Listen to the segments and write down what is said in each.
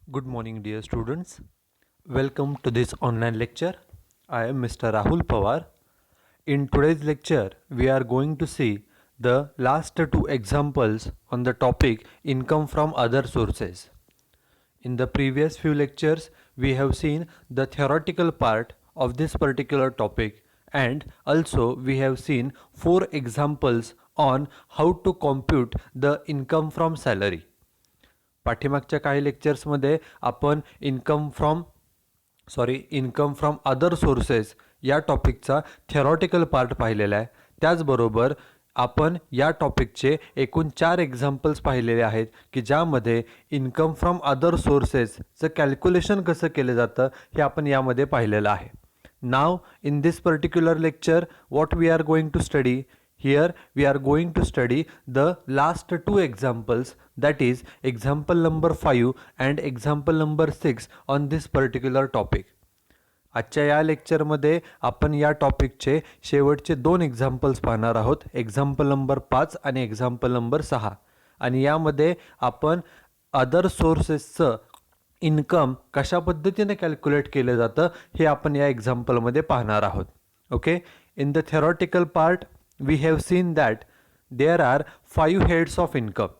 Good morning, dear students. Welcome to this online lecture. I am Mr. Rahul Pawar. In today's lecture, we are going to see the last two examples on the topic income from other sources. In the previous few lectures, we have seen the theoretical part of this particular topic, and also we have seen four examples on how to compute the income from salary. पाठीमागच्या काही लेक्चर्समध्ये आपण income from other sources या टॉपिकचा theoretical part पाहिलेला आहे. त्याचबरोबर आपण या टॉपिकचे एकूण 4 एक्झाम्पल्स पाहिलेले आहेत की ज्यामध्ये इन्कम फ्रॉम अदर सोर्सेसचं कॅल्क्युलेशन कसं केलं जातं हे आपण यामध्ये पाहिलेलं आहे. Now in this particular lecture what we are going to study. Here we are going to study the last two examples, that is example number 5 and example number 6 on this particular topic. आजच्या या लेक्चरमध्ये आपण या टॉपिकचे शेवटचे 2 examples पाहणार आहोत, example number 5 आणि example number 6. आणि यामध्ये आपण अदर सोर्सेसचं इन्कम कशा पद्धतीने कॅल्क्युलेट केलं जातं हे आपण या एक्झाम्पलमध्ये पाहणार आहोत. Okay, in the theoretical part we have seen that there are 5 heads of income.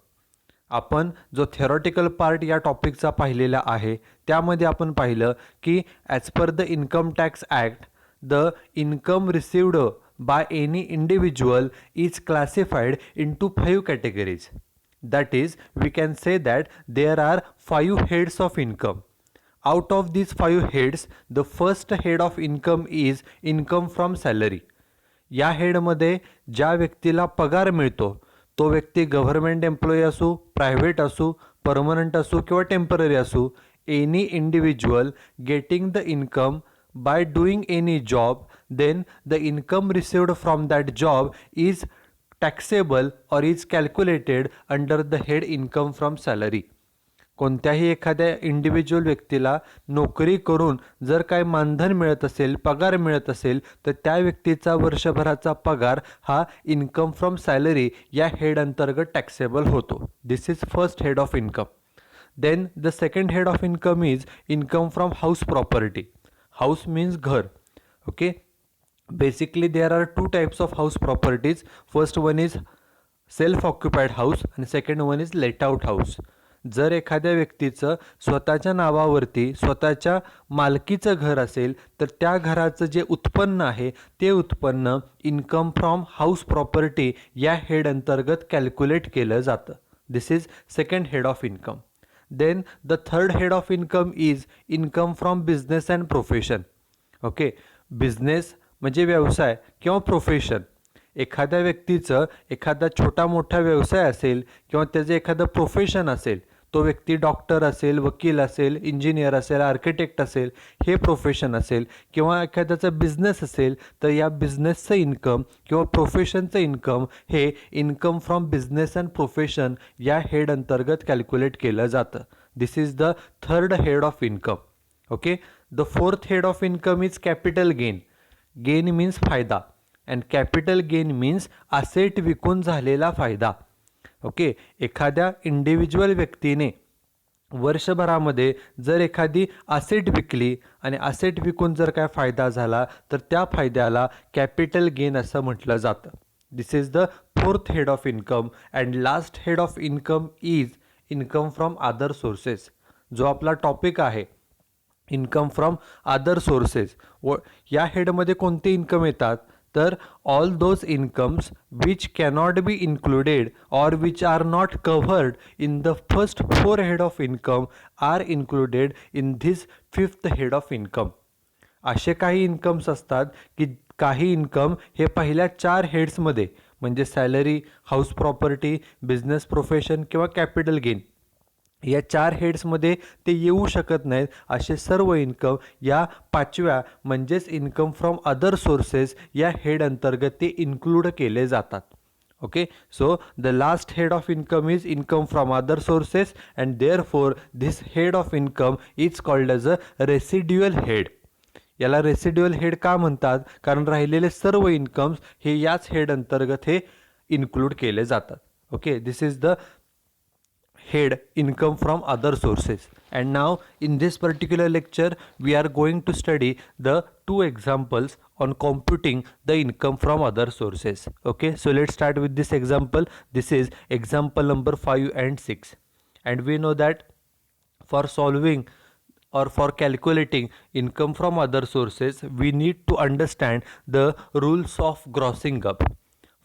आपण जो थेरॉटिकल पार्ट या टॉपिकचा पाहिलेला आहे त्यामध्ये आपण पाहिलं की as per the income tax act the income received by any individual is classified into 5 categories. That is we can say that there are 5 heads of income. Out of these 5 heads the first head of income is income from salary. या हेडमध्ये ज्या व्यक्तीला पगार मिळतो तो व्यक्ती government employee असू, private असू, परमनंट असू किंवा टेम्पररी असू, any individual getting the income bye doing any job, then the income received from that job is taxable और is calculated under the head income from salary. कोणत्याही एखाद्या individual व्यक्तीला नोकरी करून जर काय मानधन मिळत असेल, पगार मिळत असेल, तर त्या व्यक्तीचा वर्षभराचा पगार हा इन्कम फ्रॉम सॅलरी या हेड अंतर्गत टॅक्सेबल होतो. This is first head of income. Then the second head of income is income from house property. House means घर. Okay, basically there are 2 types of house properties. First one is self occupied house आणि second one is let out house. जर एखाद्या व्यक्तीचं स्वतःच्या नावावरती स्वतःच्या मालकीचं घर असेल तर त्या घराचं जे उत्पन्न आहे ते उत्पन्न इन्कम फ्रॉम हाऊस प्रॉपर्टी या हेड अंतर्गत कॅल्क्युलेट केलं जातं. This is second head of income. Then the third head of income is income from business and profession. Okay, business म्हणजे व्यवसाय किंवा प्रोफेशन. एखाद्या व्यक्तीचं एखादा छोटा मोठा व्यवसाय असेल किंवा त्याचं एखादं प्रोफेशन असेल, तो व्यक्ती डॉक्टर असेल, वकील असेल, इंजिनियर असेल, आर्किटेक्ट असेल, हे प्रोफेशन असेल, किंवा एखाद्याचा बिझनेस असेल तर या बिझनेसचं इन्कम किंवा प्रोफेशनचं इन्कम हे income from business and profession या हेड अंतर्गत कॅल्क्युलेट केलं जातं. This is the third head of income. Okay, the fourth head of income is capital gain. Gain means फायदा and capital gain means asset विकून झालेला फायदा. Okay, एखाद्या individual व्यक्तीने वर्षभरामध्ये जर एखादी असेट विकली आणि असेट विकून जर काय फायदा झाला तर त्या फायद्याला कॅपिटल गेन असं म्हटलं जातं. This is the fourth head of income. And last head of income is income from other sources. जो आपला टॉपिक आहे इन्कम फ्रॉम अदर सोर्सेस, या हेडमध्ये कोणते इन्कम येतात तर all those incomes which cannot be included और which are not covered in the first 4 head of income are included in this 5th head of income. असे काही incomes असतात की काही इन्कम हे पहिल्या 4 हेड्समध्ये म्हणजे salary, house property, business profession किंवा कॅपिटल गेन या 4 हेड्समध्ये ते येऊ शकत नाहीत. असे सर्व इन्कम या 5व्या म्हणजेच इन्कम फ्रॉम अदर सोर्सेस या हेड अंतर्गत ते इन्क्लूड केले जातात. Okay, so the last head of income is income from other sources and therefore this head of income is called as a residual head. याला residual head का म्हणतात? कारण राहिलेले सर्व इन्कम्स हे याच हेड अंतर्गत हे इन्क्लूड केले जातात. Okay, this is the head income from other sources. And now in this particular lecture we are going to study the two examples on computing the income from other sources. Okay, so let's start with this example. This is example number 5 and 6, and we know that for solving or for calculating income from other sources we need to understand the rules of grossing up.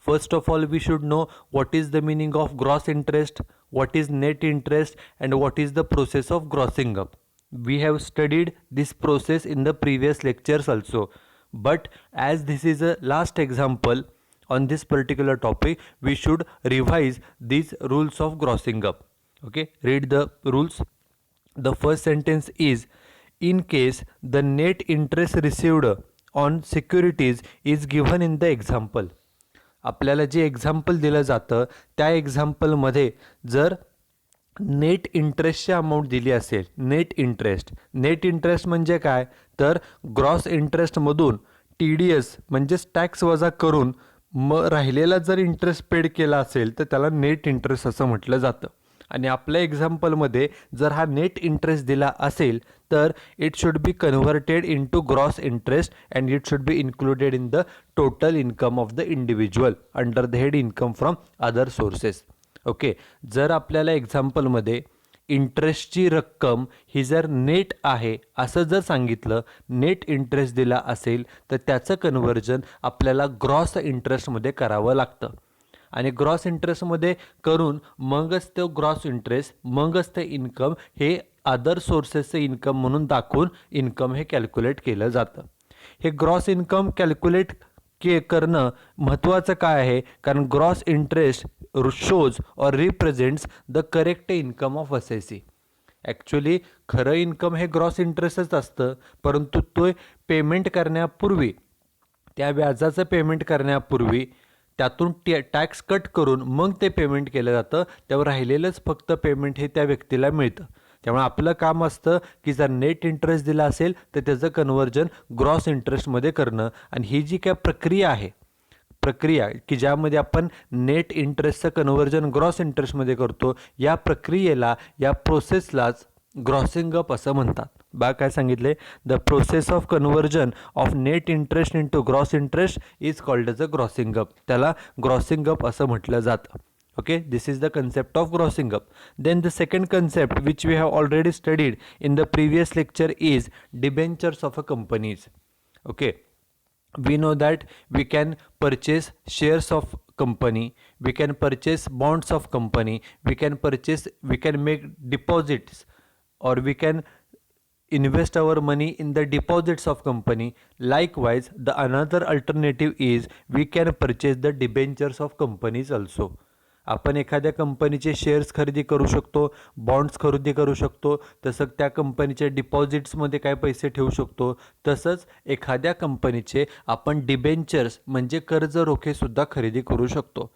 First of all, we should know what is the meaning of gross interest, what is net interest, and what is the process of grossing up. We have studied this process in the previous lectures also, but as this is a last example on this particular topic, we should revise these rules of grossing up. Okay, read the rules. The first sentence is, in case the net interest received on securities is given in the example. आपल्याला जे example दिलं जातं त्या एक्झाम्पलमध्ये जर net इंटरेस्टची amount दिली असेल, net interest म्हणजे काय, तर ग्रॉस इंटरेस्टमधून TDS म्हणजेच टॅक्स वजा करून मग राहिलेला जर इंटरेस्ट पेड केला असेल तर त्याला नेट इंटरेस्ट असं म्हटलं जातं. आणि आपल्या एक्झाम्पलमध्ये जर हा नेट इंटरेस्ट दिला असेल तर it should be converted in to gross interest and it should be included in the total income of the individual under the head income from other sources. Okay, जर आपल्याला एक्झाम्पलमध्ये इंटरेस्टची रक्कम ही जर नेट आहे असं जर सांगितलं, नेट इंटरेस्ट दिला असेल तर त्याचं कन्व्हर्जन आपल्याला ग्रॉस इंटरेस्टमध्ये करावं लागतं. आणि ग्रॉस इंटरेस्टमध्ये करून मगच तो ग्रॉस इंटरेस्ट, मगच ते इन्कम हे अदर सोर्सेसचं इन्कम म्हणून दाखवून इन्कम हे कॅल्क्युलेट केलं जातं. हे ग्रॉस इन्कम कॅल्क्युलेट करणं महत्त्वाचं काय आहे, कारण ग्रॉस इंटरेस्ट शोज और represents the correct income of assessee. Actually खरं इन्कम हे ग्रॉस इंटरेस्टच असतं, परंतु तो पेमेंट करण्यापूर्वी, त्या व्याजाचं पेमेंट करण्यापूर्वी त्यातून टॅक्स कट करून मग ते पेमेंट केलं जातं, त्यावर राहिलेलंच फक्त पेमेंट हे त्या व्यक्तीला मिळतं. त्यामुळे आपलं काम असतं की जर नेट इंटरेस्ट दिला असेल तर त्याचं कन्व्हर्जन ग्रॉस इंटरेस्टमध्ये करणं. आणि ही जी काय प्रक्रिया की ज्यामध्ये आपण नेट इंटरेस्टचं कन्व्हर्जन ग्रॉस इंटरेस्टमध्ये करतो, या प्रक्रियेला, या प्रोसेसलाच ग्रॉसिंग अप असं म्हणतात. काय सांगितले, the process of conversion of net interest in to gross interest is called as a grossing up. त्याला ग्रॉसिंग अप असं म्हटलं जातं. Okay, this is the concept of grossing up. Then the second concept which we have already studied in the previous lecture is debentures of a companies. Okay, we know that we can purchase shares of company, we can purchase bonds of company, we can make deposits, or we can invest our money in the deposits of company. Likewise, the another alternative is we can purchase the debentures of companies also. आपण एखाद्या कंपनीचे shares खरेदी करू शकतो, bonds खरेदी करू शकतो, तसंच त्या कंपनीच्या डिपॉझिट्समध्ये काय पैसे ठेवू शकतो, तसंच एखाद्या कंपनीचे आपण डिबेंचर्स म्हणजे कर्ज रोखेसुद्धा खरेदी करू शकतो.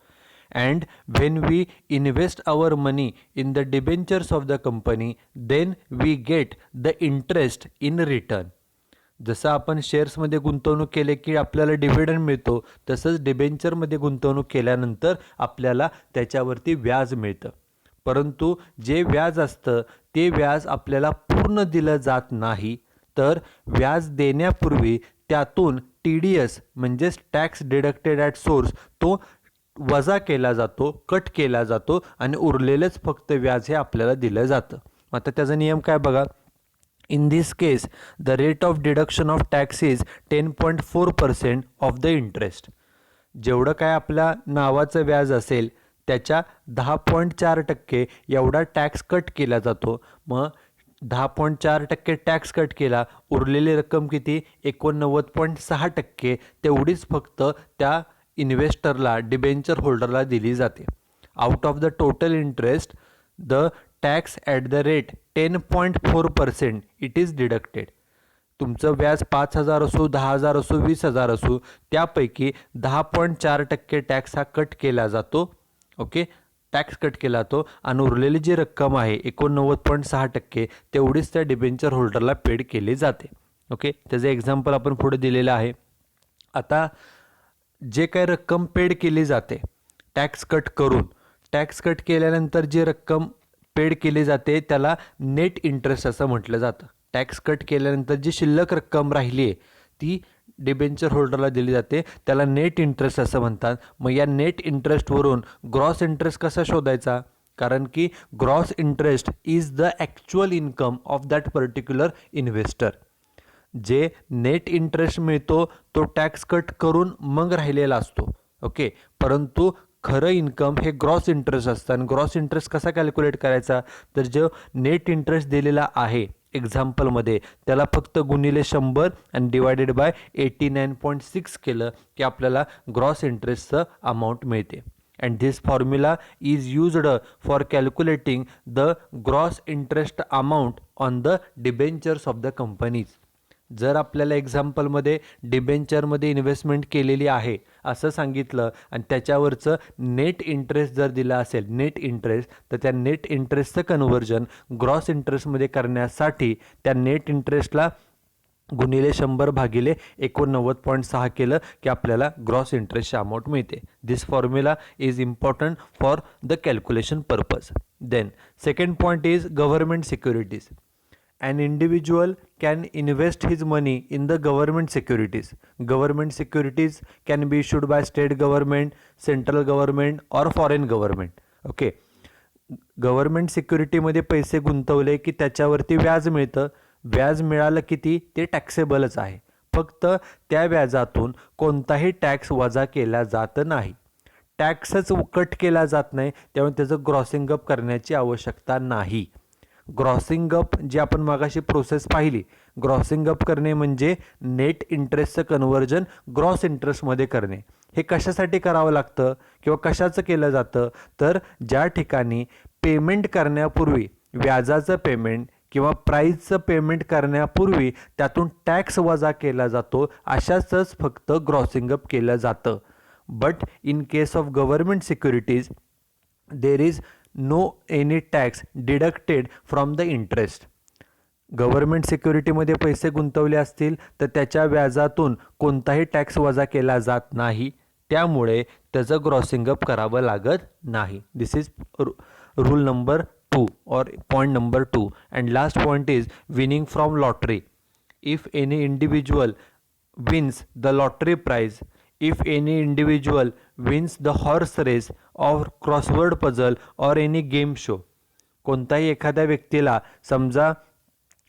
And when we invest our money in the debentures of the company, then we get the interest in return. जसं आपण शेअर्समध्ये गुंतवणूक केले की आपल्याला डिव्हिडंड मिळतो, तसंच डिबेंचरमध्ये गुंतवणूक केल्यानंतर आपल्याला त्याच्यावरती व्याज मिळतं. परंतु जे व्याज असतं ते व्याज आपल्याला पूर्ण दिलं जात नाही, तर व्याज देण्यापूर्वी त्यातून TDS म्हणजेच टॅक्स डिडक्टेड ॲट सोर्स तो वजा केला जातो, कट केला जातो आणि उरलेलंच फक्त व्याज हे आपल्याला दिलं जातं. आता त्याचा नियम काय बघा. In this case, the rate of deduction of tax is 10.4% of the interest. जेवढं काय आपल्या नावाचं व्याज असेल त्याच्या 10.4% एवढा टॅक्स कट केला जातो. मग 10.4% टॅक्स कट केला, उरलेली रक्कम किती, 89.6%, तेवढीच फक्त त्या इन्व्हेस्टरला, डिबेंचर होल्डरला दिली जाते. Out of the total interest the tax at the rate 10.4% it is deducted. तुमचं व्याज 5,000 असो, 10,000 असो, 20,000 असो, त्यापैकी 10.4% टॅक्स हा कट केला जातो. ओके, टॅक्स कट केला जातो आणि उरलेली जी रक्कम आहे 89.6% तेवढीच त्या डिबेंचर होल्डरला पेड केली जाते. ओके, त्याचं एक्झाम्पल आपण पुढे दिलेलं आहे. आता जे काही रक्कम पेड केली जाते टॅक्स कट करून, टॅक्स कट केल्यानंतर जी रक्कम पेड केली जाते त्याला नेट इंटरेस्ट असं म्हटलं जातं. टॅक्स कट केल्यानंतर जी शिल्लक रक्कम राहिली आहे ती डिबेंचर होल्डरला दिली जाते, त्याला नेट इंटरेस्ट असं म्हणतात. मग या नेट इंटरेस्टवरून ग्रॉस इंटरेस्ट कसा शोधायचा? कारण की gross interest is the actual income of that particular investor. जे नेट इंटरेस्ट मिळतो तो टॅक्स कट करून मग राहिलेला असतो. ओके, परंतु खरं इन्कम हे ग्रॉस इंटरेस्ट असतं. आणि ग्रॉस इंटरेस्ट कसा कॅल्क्युलेट करायचा? तर जो नेट इंटरेस्ट दिलेला आहे एक्झाम्पलमध्ये त्याला फक्त गुणिले 100 आणि डिवायडेड बाय 89.6 केलं की आपल्याला ग्रॉस इंटरेस्टचं अमाऊंट मिळते. And this formula is used for calculating the gross interest amount on the debentures of the companies. जर आपल्याला एक्झाम्पलमध्ये डिबेंचरमध्ये इन्व्हेस्टमेंट केलेली आहे असं सांगितलं आणि त्याच्यावरचं नेट इंटरेस्ट जर दिला असेल नेट इंटरेस्ट, तर त्या नेट इंटरेस्टचं कन्व्हर्जन ग्रॉस इंटरेस्टमध्ये करण्यासाठी त्या नेट इंटरेस्टला गुणिले 100 भागिले 89.6 केलं की आपल्याला ग्रॉस इंटरेस्टची अमाऊंट मिळते. This formula is important for the calculation purpose. Then second point is government securities. An individual can invest his money in the government securities. Government securities can be issued by state government, central government or foreign government. Okay. Government सिक्युरिटीमध्ये पैसे गुंतवले की त्याच्यावरती व्याज मिळतं. व्याज मिळालं किती ते टॅक्सेबलच आहे. फक्त त्या व्याजातून कोणताही टॅक्स वजा केला जात नाही. टॅक्सच कट केला जात नाही, त्यामुळे त्याचं ग्रॉसिंग अप करण्याची आवश्यकता नाही. ग्रॉसिंग अप जी आपण मागाशी प्रोसेस पाहिली, ग्रॉसिंग अप करणे म्हणजे नेट इंटरेस्टचं कन्व्हर्जन ग्रॉस इंटरेस्टमध्ये करणे. हे कशासाठी करावं लागतं किंवा कशाचं केलं जातं? तर ज्या ठिकाणी पेमेंट करण्यापूर्वी व्याजाचं पेमेंट किंवा प्राईजचं पेमेंट करण्यापूर्वी त्यातून टॅक्स वजा केला जातो, अशाचंच फक्त ग्रॉसिंग अप केलं जातं. But in case of government securities there is no any tax deducted from the interest. Government सिक्युरिटीमध्ये पैसे गुंतवले असतील तर त्याच्या व्याजातून कोणताही टॅक्स वजा केला जात नाही, त्यामुळे त्याचं ग्रॉसिंग अप करावं लागत नाही. दिस इज रूल नंबर 2 और point number 2. And last point is winning from lottery. If any individual wins the lottery prize, if any individual wins the horse race or crossword puzzle or any game show. कोणताही एखाद्या व्यक्तीला समजा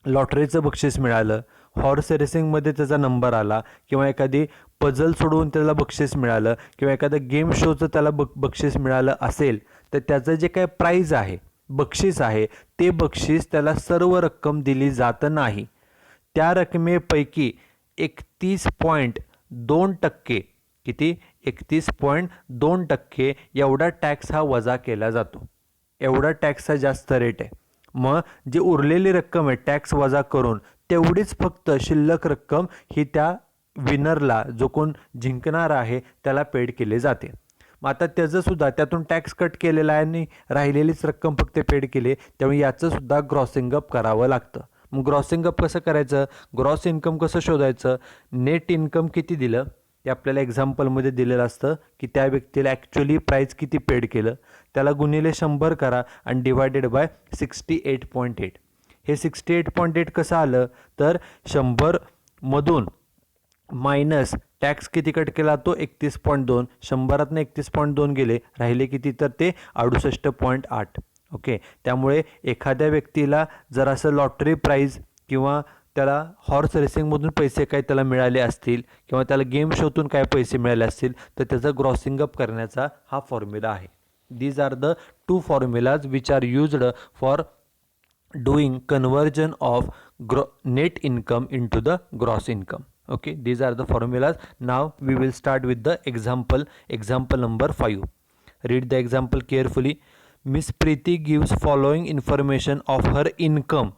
लॉटरीचं बक्षीस मिळालं, horse रेसिंगमध्ये त्याचा number आला, किंवा एखादी पझल सोडवून त्याला बक्षीस मिळालं, किंवा एखाद्या गेम शोचं त्याला बक्षीस मिळालं असेल, तर त्याचं जे काय प्राईज आहे, बक्षीस आहे, ते बक्षीस त्याला सर्व रक्कम दिली जात नाही. त्या रकमेपैकी 31.2% किती 31.2% एवढा टॅक्स हा वजा केला जातो. एवढा टॅक्सचा जास्त रेट आहे. मग जी उरलेली रक्कम आहे टॅक्स वजा करून, तेवढीच फक्त शिल्लक रक्कम ही त्या विनरला, जो कोण जिंकणार आहे, त्याला पेड केले जाते. मग आता त्याचंसुद्धा त्यातून टॅक्स कट केलेला आहे आणि राहिलेलीच रक्कम फक्त पेड केली, त्यामुळे याचंसुद्धा ग्रॉसिंग अप करावं लागतं. मग ग्रॉसिंग अप कसं करायचं? ग्रॉस इन्कम कसं शोधायचं? नेट इन्कम किती दिलं ते आपल्याला एक्झाम्पलमध्ये दिलेलं असतं की त्या व्यक्तीला ॲक्च्युअली प्राईज किती पेड केलं, त्याला गुणिले 100 करा आणि डिवायडेड बाय 68.8. हे 68.8 कसं आलं? तर 100 मधून मायनस टॅक्स किती कट केला तो 31.2. 100तनं 31.2 गेले, राहिले किती? तर ते 68.8. ओके, त्यामुळे एखाद्या व्यक्तीला जर असं लॉटरी प्राईज किंवा त्याला हॉर्स रेसिंगमधून पैसे काय त्याला मिळाले असतील, किंवा त्याला गेम शोतून काय पैसे मिळाले असतील, तर त्याचं ग्रॉसिंग अप करण्याचा हा फॉर्म्युला आहे. These are the 2 formulas which are used for doing conversion of net income into the gross income. Okay, these are the formulas. Now we will start with the example number 5. Read the example carefully. Miss Preeti gives following information of her income.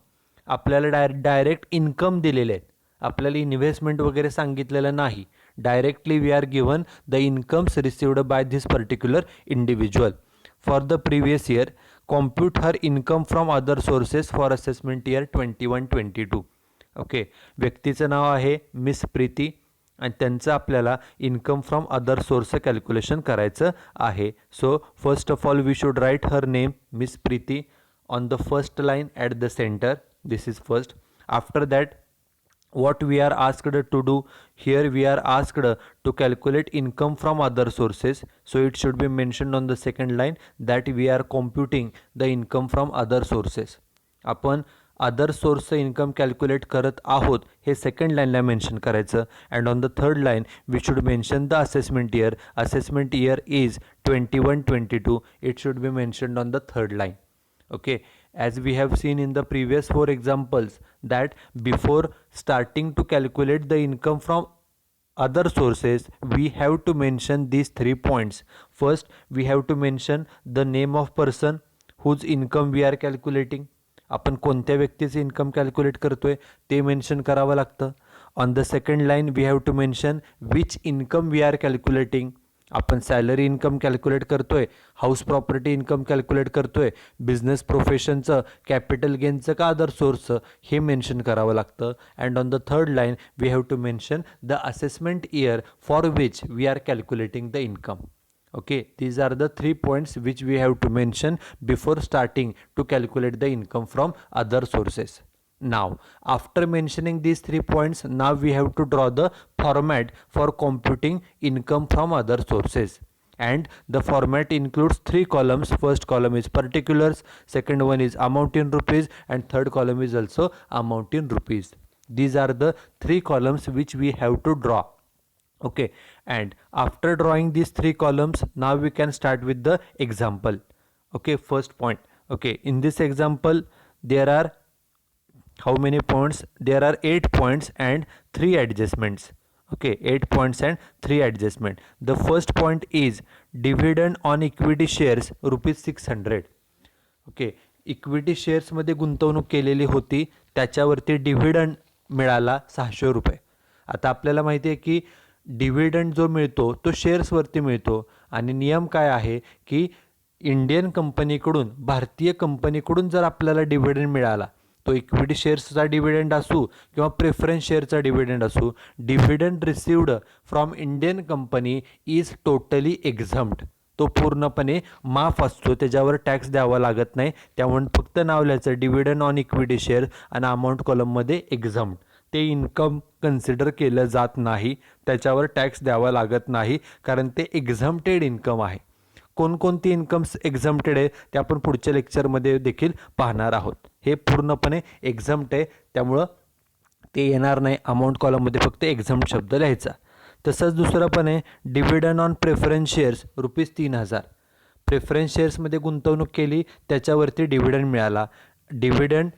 आपल्याला direct income दिलेले आहेत, आपल्याला investment वगैरे सांगितलेलं नाही. Directly we are given the incomes received by this particular individual for the previous year. Compute her income from other sources for assessment year 21-22. Okay, व्यक्तीचं नाव आहे मिस प्रीती आणि त्यांचं आपल्याला income from other source calculation करायचं आहे. So first of all we should write her name miss Preeti. on the first line at the center. This is first. After that, what we are asked to do here, we are asked to calculate income from other sources, so it should be mentioned on the second line that we are computing the income from other sources. आपण other सोर्सचं income calculate करत आहोत हे second लाईनला mention करायचं. And on the third line we should mention the assessment year. Assessment year is 21-22. It should be mentioned on the third line. Okay, as we have seen in the previous 4 examples that before starting to calculate the income from other sources, we have to mention these 3 points. First, we have to mention the name of person whose income we are calculating. आपण कोणत्या व्यक्तीचे income calculate करतोय ते mention करावं लागतं. On the second line we have to mention which income we are calculating. आपण salary income calculate करतोय, house property income calculate करतोय, बिझनेस प्रोफेशनचं, कॅपिटल गेनचं का अदर सोर्सचं हे मेन्शन करावं लागतं. And on the third line we have to mention the assessment year for which we are calculating the income. Okay, these are the 3 points which we have to mention before starting to calculate the income from other sources. Now, after mentioning these 3 points, now we have to draw the format for computing income from other sources. And the format includes 3 columns. First column is particulars, second one is amount in rupees, and third column is also amount in rupees. These are the 3 columns which we have to draw. Okay, and after drawing these 3 columns, now we can start with the example. Okay, first point. Okay, in this example there are how many points? There are 8 points and 3 adjustments. Okay, 8 points and 3 adjustment. The first point is dividend on equity shares rupees 600. Okay, equity शेअर्समध्ये गुंतवणूक केलेली होती, त्याच्यावरती dividend मिळाला 600 रुपये. आता आपल्याला माहिती आहे की डिव्हिडंड जो मिळतो तो शेअर्सवरती मिळतो आणि नियम काय आहे की इंडियन कंपनीकडून, भारतीय कंपनीकडून जर आपल्याला डिव्हिडंड मिळाला, तो इक्विटी शेअर्सचा डिव्हिडंड असू किंवा प्रेफरन्स शेअरचा डिव्हिडंड असू, dividend received from Indian company is totally exempt. तो पूर्णपणे माफ असतो, त्याच्यावर टॅक्स द्यावा लागत नाही. त्यामुळे फक्त नाव लिहायचं डिव्हिडंड ऑन इक्विटी शेअर आणि अमाऊंट कॉलममध्ये एक्झम्प्ट. ते इन्कम कन्सिडर केलं जात नाही, त्याच्यावर टॅक्स द्यावा लागत नाही, कारण ते एक्झम्प्टेड इन्कम आहे. कोणकोणती इन्कम्स एक्झम्प्टेड आहे ते आपण पुढच्या लेक्चरमध्ये देखील पाहणार आहोत. हे पूर्णपणे एक्झम्प्ट आहे, त्यामुळं ते येणार नाही. अमाऊंट कॉलममध्ये फक्त एक्झम्प्ट शब्द लिहायचा. तसंच दुसरं पण आहे dividend on preference shares rupees 3000. Preference शेअर्समध्ये गुंतवणूक केली, त्याच्यावरती डिव्हिडंड मिळाला. डिव्हिडंड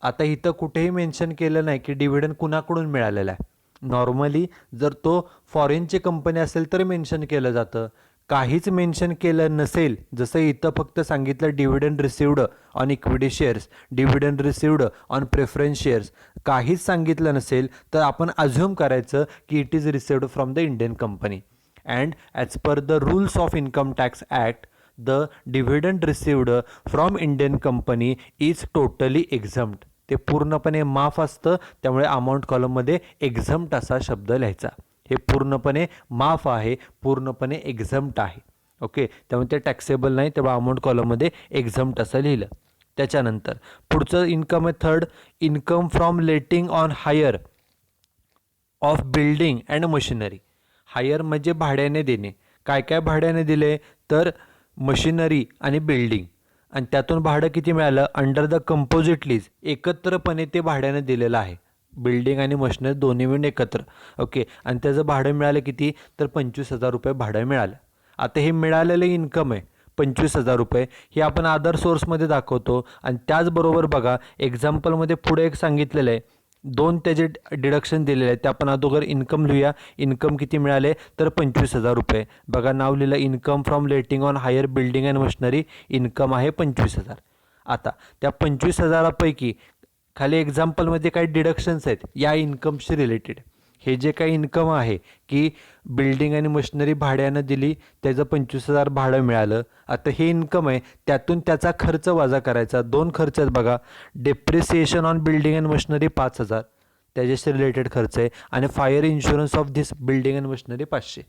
आता इथं कुठेही मेन्शन केलं नाही की डिव्हिडंड कुणाकडून मिळालेला आहे. नॉर्मली जर तो फॉरेनची कंपनी असेल तर मेन्शन केलं जातं. काहीच मेन्शन केलं नसेल, जसं इथं फक्त सांगितलं dividend received on equity shares, dividend received on preference shares, काहीच सांगितलं नसेल तर आपण अझ्युम करायचं की it is received from the Indian company. And as per the rules of income tax act, the dividend received from Indian company is totally exempt. ते पूर्णपणे माफ असतं, त्यामुळे अमाऊंट कॉलममध्ये एक्झम्प्ट असा शब्द लिहायचा. हे पूर्णपणे माफ आहे, पूर्णपणे एक्झम्प्ट आहे. ओके, त्यामुळे ते टॅक्सेबल नाही, तेव्हा अमाऊंट कॉलममध्ये एक्झम्प्ट असं लिहिलं. त्याच्यानंतर पुढचं इन्कम आहे third, income from letting on hire of building and machinery. Hire म्हणजे भाड्याने देणे. काय काय भाड्याने दिले तर मशिनरी आणि बिल्डिंग, आणि त्यातून भाडं किती मिळालं अंडर द कंपोजिट लीज, एकत्रपणे ते भाड्याने दिलेलं आहे. बिल्डिंग आणि मशिनरी दोन्ही मिळून एकत्र. ओके, आणि त्याचं भाडं मिळालं किती तर 25,000 रुपये भाडं मिळालं. आता हे मिळालेलं इन्कम आहे 25,000 रुपये, हे आपण अदर सोर्समध्ये दाखवतो. आणि त्याचबरोबर बघा एक्झाम्पलमध्ये पुढे एक सांगितलेलं आहे, 2 त्याचे डिडक्शन दिलेले आहेत. ते आपण अगोदर इन्कम लिहूया. इन्कम किती मिळाले तर 25,000 रुपये. बघा नाव लिहिलं income from letting on hire building and machinery, income आहे 25,000. आता त्या 25,000पैकी खाली एक्झाम्पलमध्ये काही डिडक्शन्स आहेत या इन्कमशी रिलेटेड. हे जे काही इन्कम आहे की बिल्डिंग आणि मशिनरी भाड्यानं दिली, त्याचं 25,000 भाडं मिळालं. आता हे इन्कम आहे, त्यातून त्याचा खर्च वजा करायचा. 2 खर्च आहेत बघा, depreciation on building and machinery 5,000 त्याच्याशी रिलेटेड खर्च आहे, आणि fire insurance of this building and machinery 500.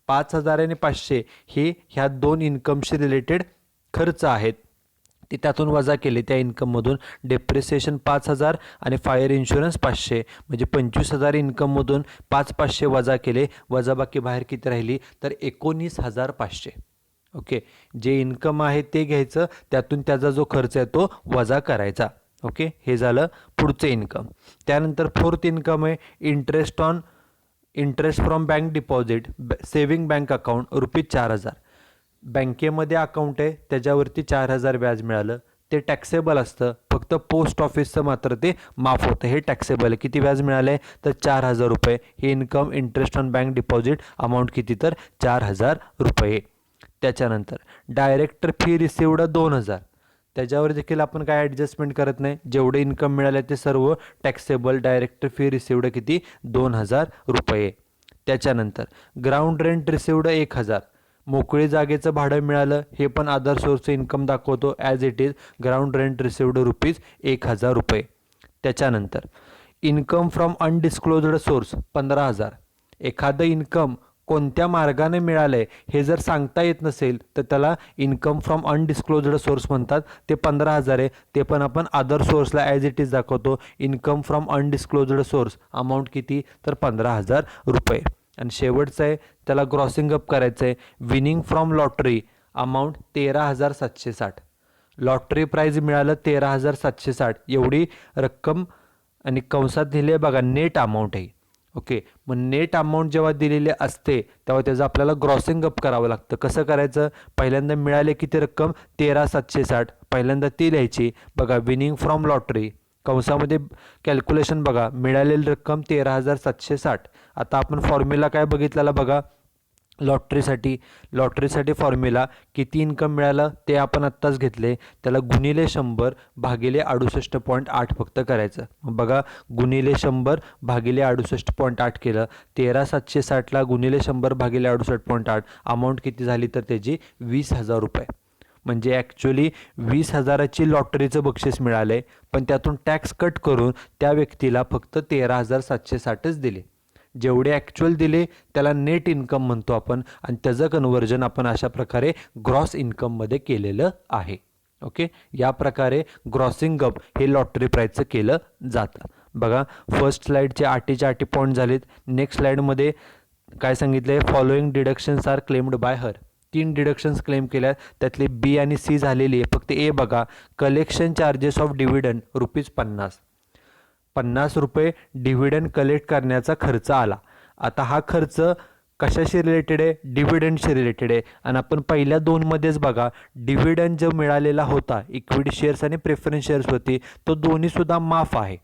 5,000 आणि 500 हे ह्या 2 इन्कमशी रिलेटेड खर्च आहेत. ते त्यातून वजा केले त्या इन्कममधून डेप्रिसिएशन 5,000 आणि फायर इन्शुरन्स 500 म्हणजे 25,000 इन्कममधून 500 वजा केले, वजाबाकी बाहेर किती राहिली तर 19,500. ओके, जे इन्कम आहे ते घ्यायचं, त्यातून त्याचा जो खर्च आहे तो वजा करायचा. ओके, हे झालं पुढचं इन्कम. त्यानंतर फोर्थ इन्कम आहे interest from bank deposit saving bank account ₹4,000. बँकेमध्ये अकाउंट आहे, त्याच्यावरती 4,000 व्याज मिळालं, ते टॅक्सेबल असतं. फक्त पोस्ट ऑफिसचं मात्र ते माफ होतं, हे टॅक्सेबल आहे. किती व्याज मिळाले तर ₹4,000. हे income interest on bank deposit amount किती तर ₹4,000. त्याच्यानंतर डायरेक्टर फी रिसिवड 2,000. त्याच्यावर देखील आपण काय ॲडजस्टमेंट करत नाही, जेवढे इन्कम मिळाले ते सर्व टॅक्सेबल. डायरेक्टर फी रिसिवड किती ₹2,000. त्याच्यानंतर ग्राउंड रेंट रिसिवड 1,000. मोकळी जागेचं भाडं मिळालं, हे पण अदर सोर्सचं इन्कम दाखवतो as it is. Ground rent received ₹1,000. त्याच्यानंतर इन्कम फ्रॉम अनडिस्क्लोज्ड सोर्स 15,000. एखादं इन्कम कोणत्या मार्गाने मिळालं आहे हे जर सांगता येत नसेल तर त्याला इन्कम फ्रॉम अनडिस्क्लोज्ड सोर्स म्हणतात. ते 15,000 आहे, ते पण आपण अदर सोर्सला ॲज इट इज दाखवतो. Income from undisclosed source amount किती तर ₹15,000. आणि शेवटचं आहे त्याला ग्रॉसिंग अप करायचं आहे. Winning from lottery amount 13,760. Lottery prize मिळालं 13,760 एवढी रक्कम, आणि कंसात दिली आहे बघा नेट अमाऊंट आहे. ओके, मग नेट अमाऊंट जेव्हा दिलेली असते तेव्हा त्याचं आपल्याला ग्रॉसिंग अप करावं लागतं. कसं करायचं, पहिल्यांदा मिळाले किती रक्कम 13,760, पहिल्यांदा ती लिहायची बघा. विनिंग फ्रॉम लॉटरी कंसामध्ये कॅल्क्युलेशन बघा, मिळालेली रक्कम 13,760. आता आपण फॉर्म्युला काय बघितलेला बघा लॉटरीसाठी फॉर्म्युला किती इन्कम मिळालं ते आपण आत्ताच घेतले, त्याला गुणिले 100 भागिले 68.8 फक्त करायचं. बघा गुणिले 100 भागिले 68.8 केलं, 13,760ला गुणिले 100 भागिले 68.8 अमाऊंट किती झाली तर त्याची ₹20,000. म्हणजे ॲक्च्युली 20,000ची लॉटरीचं बक्षीस मिळालं आहे, पण त्यातून टॅक्स कट करून त्या व्यक्तीला फक्त 13,760च दिले. जेवढे ॲक्च्युअल दिले त्याला नेट इन्कम म्हणतो आपण, आणि त्याचं कन्व्हर्जन आपण अशा प्रकारे ग्रॉस इन्कममध्ये केलेलं आहे. ओके, या प्रकारे ग्रॉसिंग अप हे लॉटरी प्राईजचं केलं जातं. बघा फर्स्ट स्लाईडचे 8चे 8 पॉईंट झालेत. नेक्स्ट स्लाईडमध्ये काय सांगितलं आहे, following deductions are claimed by her. 3 deductions claim केल्या, त्यातली बी आणि सी झालेली आहे. फक्त ए बघा, collection charges of dividend ₹50. ₹50 dividend collect करण्याचा खर्च आला. आता हा खर्च कशाशी रिलेटेड आहे, डिव्हिडंडशी रिलेटेड आहे. आणि आपण पहिल्या 2मध्येच बघा डिव्हिडंड जो मिळालेला होता, इक्विटी शेअर्स आणि प्रेफरन्स शेअर्स होती, तो दोन्हीसुद्धा माफ आहे.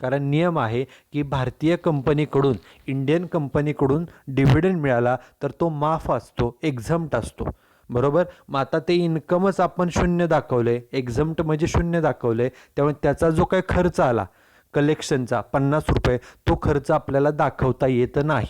कारण नियम आहे की भारतीय कंपनीकडून इंडियन कंपनीकडून डिव्हिडंड मिळाला तर तो माफ असतो, एक्झम्प्ट असतो. बरोबर, मग आता ते इन्कमच आपण शून्य दाखवले, एक्झम्प्ट म्हणजे शून्य दाखवले, त्यामुळे त्याचा जो काही खर्च आला कलेक्शनचा ₹50 तो खर्च आपल्याला दाखवता येत नाही.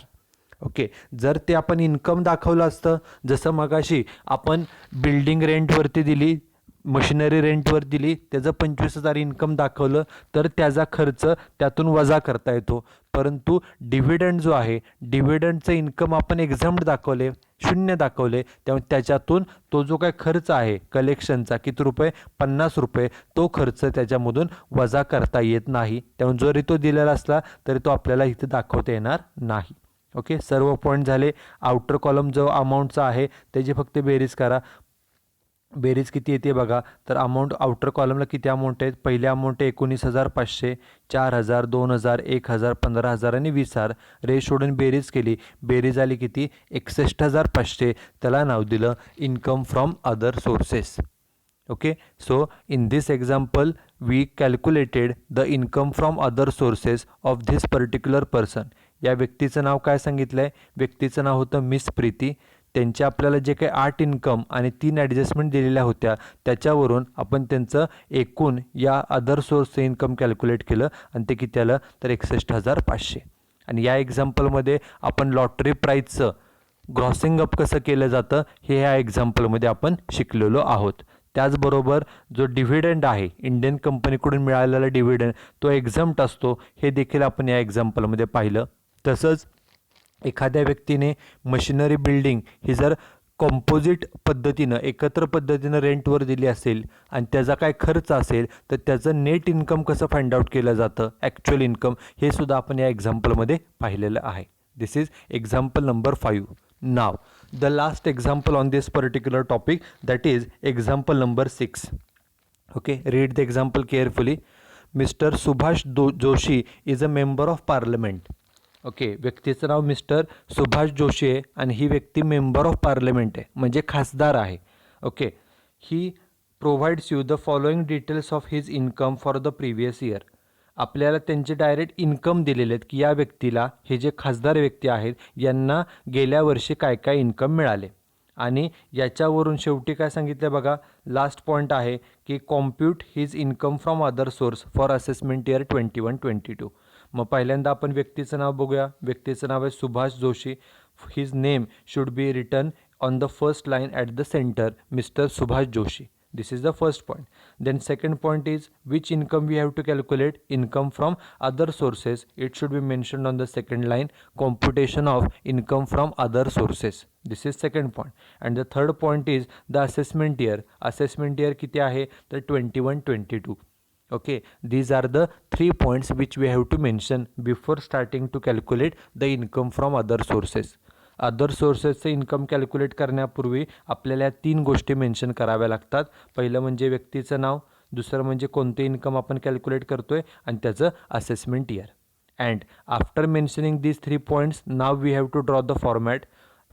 ओके, जर ते आपण इन्कम दाखवलं असतं, जसं मगाशी आपण बिल्डिंग रेंटवरती दिली, मशिनरी रेंटवर दिली, त्याचं 25,000 इन्कम दाखवलं तर त्याचा खर्च त्यातून वजा करता येतो. परंतु डिव्हिडंड जो आहे, डिव्हिडंडचं इन्कम आपण एक्झम्प्ट दाखवले, शून्य दाखवले, त्यामुळे त्याच्यातून तो जो काही खर्च आहे कलेक्शनचा किती रुपये ₹50, तो खर्च त्याच्यामधून वजा करता येत नाही. त्यामुळे जरी तो दिलेला असला तरी तो आपल्याला इथे दाखवता येणार नाही. ओके, सर्व पॉईंट झाले. आउटर कॉलम जो अमाऊंटचा आहे त्याची फक्त बेरीज करा. बेरीज किती येते बघा, तर अमाऊंट आउटर कॉलमला किती अमाऊंट आहेत, पहिल्या अमाऊंट आहे 19,500, 4,000, 2,000, 1,000, 15,000 आणि 20,000. रेश सोडून बेरीज केली, बेरीज आली किती 61,500. त्याला नाव दिलं income from other sources. Okay, so in this example we calculated the income from other sources of this particular person. या व्यक्तीचं नाव काय सांगितलं आहे, व्यक्तीचं नाव होतं मिस प्रीती. त्यांचे आपल्याला जे काही 8 इन्कम आणि 3 ॲडजस्टमेंट दिलेल्या होत्या त्याच्यावरून आपण त्यांचं एकूण या अदर सोर्सचं इन्कम कॅल्क्युलेट केलं, आणि ते किती आलं तर 61,500. आणि या एक्झाम्पलमध्ये आपण लॉटरी प्राईजचं ग्रॉसिंग अप कसं केलं जातं हे ह्या एक्झाम्पलमध्ये आपण शिकलेलो आहोत. त्याचबरोबर जो डिव्हिडंड आहे, इंडियन कंपनीकडून मिळालेला डिव्हिडंड तो एक्झम्प्ट असतो, हे देखील आपण या एक्झाम्पलमध्ये पाहिलं. तसंच एखाद्या व्यक्तीने मशिनरी बिल्डिंग ही जर कॉम्पोजिट पद्धतीनं एकत्र पद्धतीनं रेंटवर दिली असेल आणि त्याचा काय खर्च असेल तर त्याचं नेट इन्कम कसं फाइंड आउट केलं जातं, ॲक्च्युअल इन्कम, हे सुद्धा आपण या एक्झाम्पलमध्ये पाहिलेलं आहे. This is example number 5. Now the last example on this particular topic, that is example number 6. Okay, read the example carefully. Mr. Subhash Joshi is a member of parliament. Okay, व्यक्तीचं नाव mister Subhash Joshi आहे आणि ही व्यक्ती member of parliament आहे, म्हणजे खासदार आहे. Okay, he provides you the following details of his income for the previous year. आपल्याला त्यांचे डायरेक्ट इन्कम दिलेले आहेत की या व्यक्तीला, हे जे खासदार व्यक्ती आहेत यांना गेल्या वर्षी काय काय इन्कम मिळाले. आणि याच्यावरून शेवटी काय सांगितलं बघा, लास्ट पॉईंट आहे की compute his income from other source for assessment year 21-22. मग पहिल्यांदा आपण व्यक्तीचं नाव बघूया. व्यक्तीचं नाव आहे Subhash Joshi. His name should be written on the first line at the centre, mister Subhash Joshi. This is the first point. Then second point is which income we have to calculate, income from other sources. It should be mentioned on the second line, computation of income from other sources. This is second point. And the third point is the assessment year. Assessment year किती आहे तर 21-22. Okay, these are the 3 points which we have to mention before starting to calculate the income from other sources. Other सोर्सेसचं income calculate करण्यापूर्वी आपल्याला 3 गोष्टी mention कराव्या लागतात. पहिलं म्हणजे व्यक्तीचं नाव, दुसरं म्हणजे कोणते इन्कम आपण कॅल्क्युलेट करतोय आणि त्याचं assessment year. And after mentioning these 3 points, नाव we have to draw the format.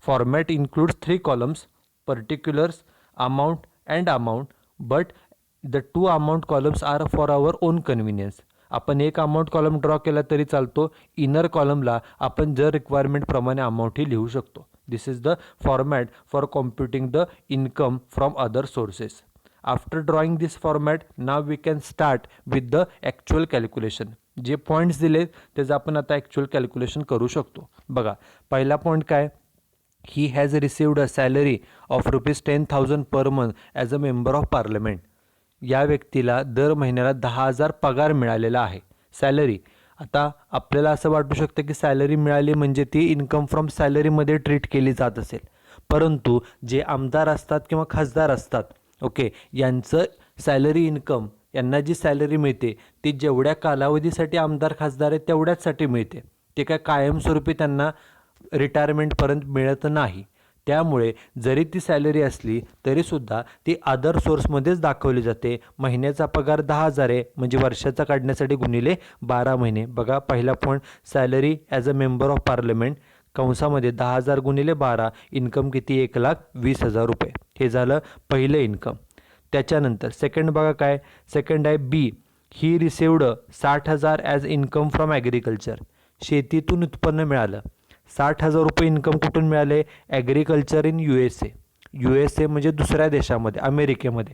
Format includes 3 columns, particulars, amount and amount, but the 2 amount columns are for our own convenience. आपण एक amount column draw केला तरी चालतो. Inner कॉलमला आपण जर रिक्वायरमेंटप्रमाणे अमाऊंटही लिहू शकतो. This is the format for computing the income from other sources. After drawing this format, now we can start with the actual calculation. जे पॉईंट्स दिले त्याचं आपण आता ॲक्च्युअल कॅल्क्युलेशन करू शकतो. बघा, पहिला पॉईंट काय, he has received a salary of ₹10,000 per month as a member of parliament. या व्यक्तीला दर महिन्याला 10,000 पगार मिळालेला आहे, सॅलरी. आता आपल्याला असं वाटू शकतं की सॅलरी मिळाली म्हणजे ती इन्कम फ्रॉम सॅलरीमध्ये ट्रीट केली जात असेल, परंतु जे आमदार असतात किंवा खासदार असतात, ओके, यांचं सॅलरी इन्कम, यांना जी सॅलरी मिळते ती जेवढ्या कालावधीसाठी आमदार खासदार आहेत तेवढ्याचसाठी मिळते. ते काय कायमस्वरूपी त्यांना रिटायरमेंटपर्यंत मिळत नाही. त्यामुळे जरी ती सॅलरी असली तरीसुद्धा ती अदर सोर्समध्येच दाखवली जाते. महिन्याचा पगार 10,000 आहे म्हणजे वर्षाचा काढण्यासाठी गुणिले 12 महिने. बघा, पहिला point, salary as a member of parliament, कंसामध्ये 10,000 गुणिले 12, इन्कम किती, 1,20,000 रुपये. हे झालं पहिलं इन्कम. त्याच्यानंतर सेकंड बघा काय, सेकंड आहे B, he received 60,000 as income from agriculture. शेतीतून उत्पन्न मिळालं. 60,000 रुपये इन्कम कुठून मिळाले, ॲग्रिकल्चर इन USA. USA म्हणजे दुसऱ्या देशामध्ये, अमेरिकेमध्ये,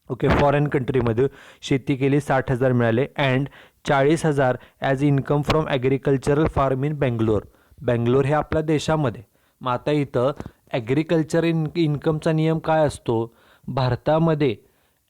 ओके, फॉरेन कंट्रीमध्ये शेती केली, 60,000 मिळाले. And 40,000 as income from agricultural form in Bangalore. Bangalore हे आपल्या देशामध्ये. मग आता इथं ॲग्रिकल्चर इन्कमचा नियम काय असतो, भारतामध्ये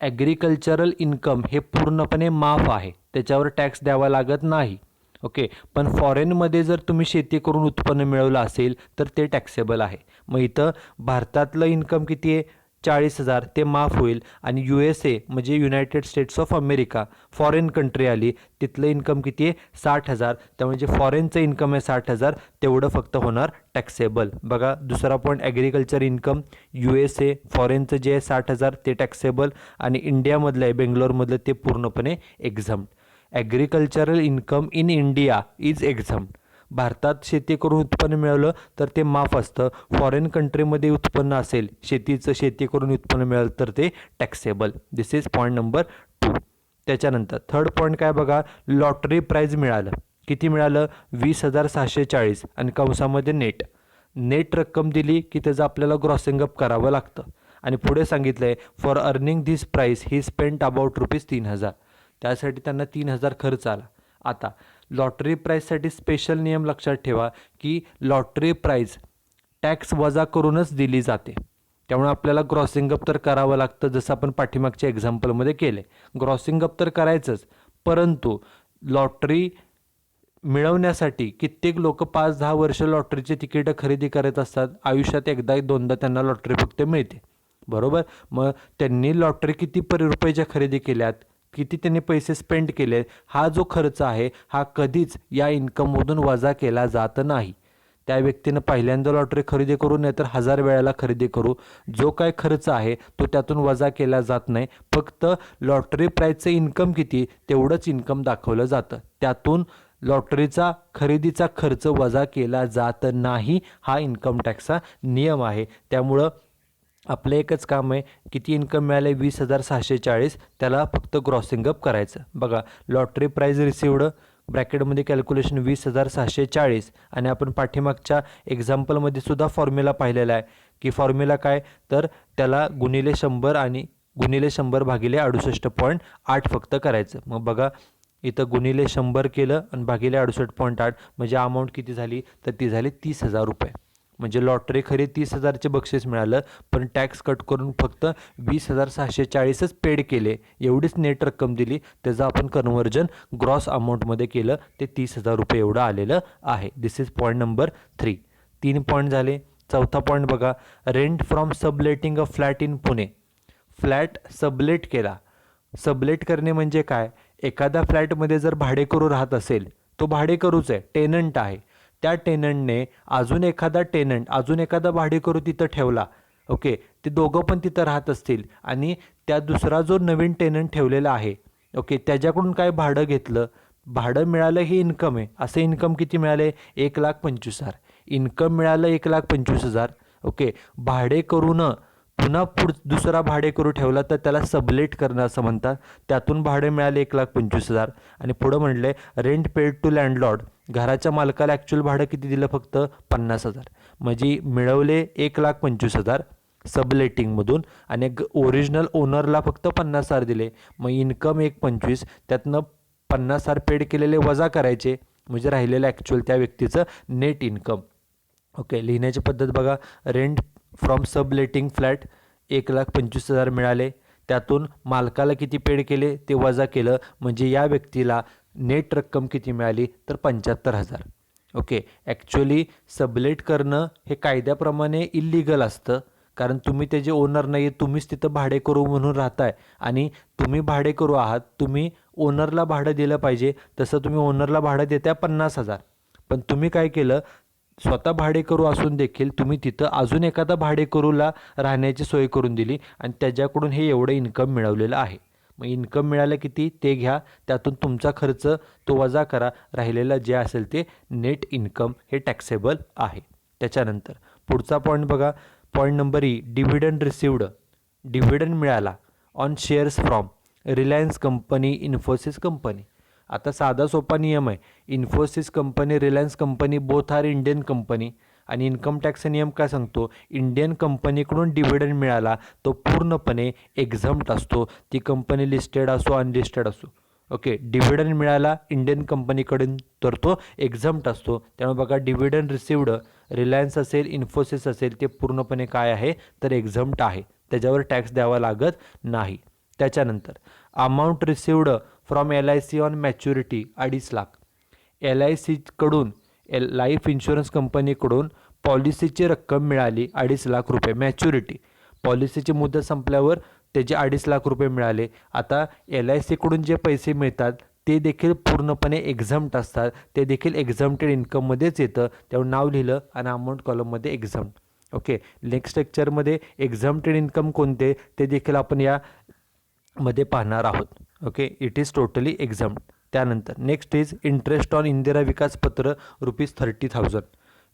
ॲग्रिकल्चरल इन्कम हे पूर्णपणे माफ आहे, त्याच्यावर टॅक्स द्यावा लागत नाही. ओके, पण फॉरेनमध्ये जर तुम्ही शेती करून उत्पन्न मिळवलं असेल तर ते टॅक्सेबल आहे. मग इथं भारतातलं इन्कम किती आहे, 40,000, ते माफ होईल. आणि USA म्हणजे United states of America, foreign country आली, तिथलं इन्कम किती आहे, 60,000. त्यामुळे जे फॉरेनचं इन्कम आहे 60,000 तेवढं फक्त होणार टॅक्सेबल. बघा, दुसरा पॉईंट, ॲग्रिकल्चर इन्कम USA, फॉरेनचं जे आहे 60,000 ते टॅक्सेबल, आणि इंडियामधलं आहे बेंगलोरमधलं ते पूर्णपणे exempt. Agricultural income in India is exempt. भारतात शेती करून उत्पन्न मिळवलं तर ते माफ असतं. फॉरेन कंट्रीमध्ये उत्पन्न असेल शेतीचं, शेती करून उत्पन्न मिळालं तर ते taxable. This is point number 2. त्याच्यानंतर थर्ड पॉईंट काय बघा, लॉटरी प्राईज मिळालं. किती मिळालं, 20,640, आणि कंसामध्ये नेट. नेट रक्कम दिली की त्याचं आपल्याला ग्रॉसिंग अप करावं लागतं. आणि पुढे सांगितलं आहे, for earning this price he spent about ₹3,000. त्यासाठी त्यांना 3,000 खर्च आला. आता लॉटरी प्राईजसाठी स्पेशल नियम लक्षात ठेवा की लॉटरी प्राईज टॅक्स वजा करूनच दिली जाते. त्यामुळे आपल्याला ग्रॉसिंग अप तर करावं लागतं, जसं आपण पाठीमागच्या एक्झाम्पलमध्ये केले. ग्रॉसिंग अप तर करायचंच, परंतु लॉटरी मिळवण्यासाठी कित्येक लोक 5-10 वर्ष लॉटरीची तिकीटं खरेदी करत असतात. आयुष्यात एकदा दोनदा त्यांना लॉटरी फक्त मिळते, बरोबर. मग त्यांनी लॉटरी किती रुपयाच्या खरेदी केल्यात, किती त्यांनी पैसे स्पेंड केले, हा जो खर्च आहे हा कधीच या इन्कममधून वजा केला जात नाही. त्या व्यक्तीनं पहिल्यांदा लॉटरी खरेदी करू नाही तर 1000 वेळेला खरेदी करू, जो काय खर्च आहे तो त्यातून वजा केला जात नाही. फक्त लॉटरी प्राईजचं इन्कम किती तेवढंच इन्कम दाखवलं जातं, त्यातून लॉटरीचा खरेदीचा खर्च वजा केला जात नाही. हा इन्कम टॅक्सचा नियम आहे. त्यामुळं आपलं एकच काम आहे, किती इन्कम मिळाले 20,640, त्याला फक्त ग्रॉसिंग अप करायचं. बघा, लॉटरी प्राईज रिसिवड ब्रॅकेटमध्ये कॅल्क्युलेशन 20,640 आणि आपण पाठीमागच्या एक्झाम्पलमध्ये सुद्धा फॉर्म्युला पाहिलेला आहे की फॉर्म्युला काय, तर त्याला गुणिले 100 आणि गुणिले 100 भागिले 68.8 फक्त करायचं. मग बघा, इथं गुणिले 100 केलं आणि भागिले 68.8 म्हणजे अमाऊंट किती झाली, तर ती झाली 30,000 रुपये. म्हणजे लॉटरी खरी 30,000चे बक्षीस मिळालं, पण टॅक्स कट करून फक्त 20,640च पेड केले, एवढीच नेट रक्कम दिली. त्याचं आपण कन्व्हर्जन ग्रॉस अमाऊंटमध्ये केलं, ते 30,000 रुपये एवढं आलेलं आहे. This is point number 3. 3 point झाले. चौथा पॉईंट बघा, rent from subletting a flat in Pune. Flat sublet केला. सबलेट करणे म्हणजे काय, एखाद्या फ्लॅटमध्ये जर भाडेकरू राहत असेल, तो भाडेकरूच आहे, टेनंट आहे. त्या टेनंटने अजून एखादा भाडेकरू तिथं ठेवला, ओके, ते दोघं पण तिथं राहत असतील आणि त्या दुसरा जो नवीन टेनंट ठेवलेला आहे, ओके, त्याच्याकडून काय भाडं घेतलं, भाडं मिळालं, ही इन्कम आहे. असं इन्कम किती मिळाले, 1,25,000. इन्कम मिळालं 1,25,000. ओके, भाडेकरून पुन्हा दुसरा भाडेकरू ठेवला तर त्याला सबलेट करणं असं म्हणतात. त्यातून भाडे मिळाले 1,25,000 आणि पुढं म्हणले रेंट पेड टू लँडलॉर्ड. घराच्या मालकाला ॲक्च्युअल भाडं किती दिलं, फक्त 50,000. म्हणजे मिळवले 1,25,000 सबलेटिंगमधून आणि ओरिजिनल ओनरला फक्त 50,000 दिले. मग इन्कम 1,25,000, त्यातनं 50,000 पेड केलेले वजा करायचे, म्हणजे राहिलेलं ॲक्च्युअल त्या व्यक्तीचं नेट इन्कम. ओके, लिहिण्याची पद्धत बघा, रेंट फ्रॉम सबलेटिंग फ्लॅट 1,25,000 मिळाले, त्यातून मालकाला किती पेड केले ते वजा केलं, म्हणजे या व्यक्तीला नेट रक्कम किती मिळाली, तर 75,000. ओके, ॲक्च्युअली सबलेट करणं हे कायद्याप्रमाणे इल्लिगल असतं, कारण तुम्ही त्याचे ओनर नाही, तुम्हीच तिथं भाडेकरू म्हणून राहताय आणि तुम्ही भाडेकरू आहात, तुम्ही ओनरला भाडं दिलं पाहिजे. तसं तुम्ही ओनरला भाडं देताय 50,000, पण तुम्ही काय केलं, स्वतः भाडेकरू असून देखील तुम्ही तिथं अजून एखादा भाडेकरूला राहण्याची सोय करून दिली आणि त्याच्याकडून हे एवढं इन्कम मिळवलेलं आहे. मग इन्कम मिळालं किती ते घ्या, त्यातून तुमचा खर्च तो वजा करा, राहिलेलं जे असेल ते नेट इन्कम हे टॅक्सेबल आहे. त्याच्यानंतर पुढचा पॉईंट बघा, point number E, dividend received. डिव्हिडंड मिळाला on shares from Reliance company, Infosys company. आता साधा सोपा नियम आहे, Infosys company, Reliance company both are Indian company. आणि इन्कम टॅक्सचा नियम काय सांगतो, इंडियन कंपनीकडून डिव्हिडंड मिळाला तो पूर्णपणे एक्झम्प्ट असतो, ती कंपनी लिस्टेड असो अनलिस्टेड असो. ओके, डिव्हिडंड मिळाला इंडियन कंपनीकडून तर तो एक्झम्प्ट असतो. त्यामुळे बघा, डिव्हिडंड रिसिवड रिलायन्स असेल, इन्फोसिस असेल, ते पूर्णपणे काय आहे, तर एक्झम्प्ट आहे, त्याच्यावर टॅक्स द्यावा लागत नाही. त्याच्यानंतर amount received from LIC on maturity 2.5 lakh. LICकडून लाईफ इन्शुरन्स कंपनीकडून पॉलिसीची रक्कम मिळाली 2.5 लाख रुपये. मॅच्युरिटी, पॉलिसीची मुदत संपल्यावर त्याचे 2.5 लाख रुपये मिळाले. आता LICकडून जे पैसे मिळतात ते देखील पूर्णपणे एक्झम्प्ट असतात, ते देखील एक्झम्प्टेड इन्कममध्येच येतं. त्यावर नाव लिहिलं आणि अमाऊंट कॉलममध्ये एक्झम्प्ट. ओके, नेक्स्ट लेक्चरमध्ये एक्झम्प्टेड इन्कम कोणते ते देखील आपण यामध्ये पाहणार आहोत. Okay, it is totally exempt. त्यानंतर next is interest on Indira Vikas Patra ₹30,000.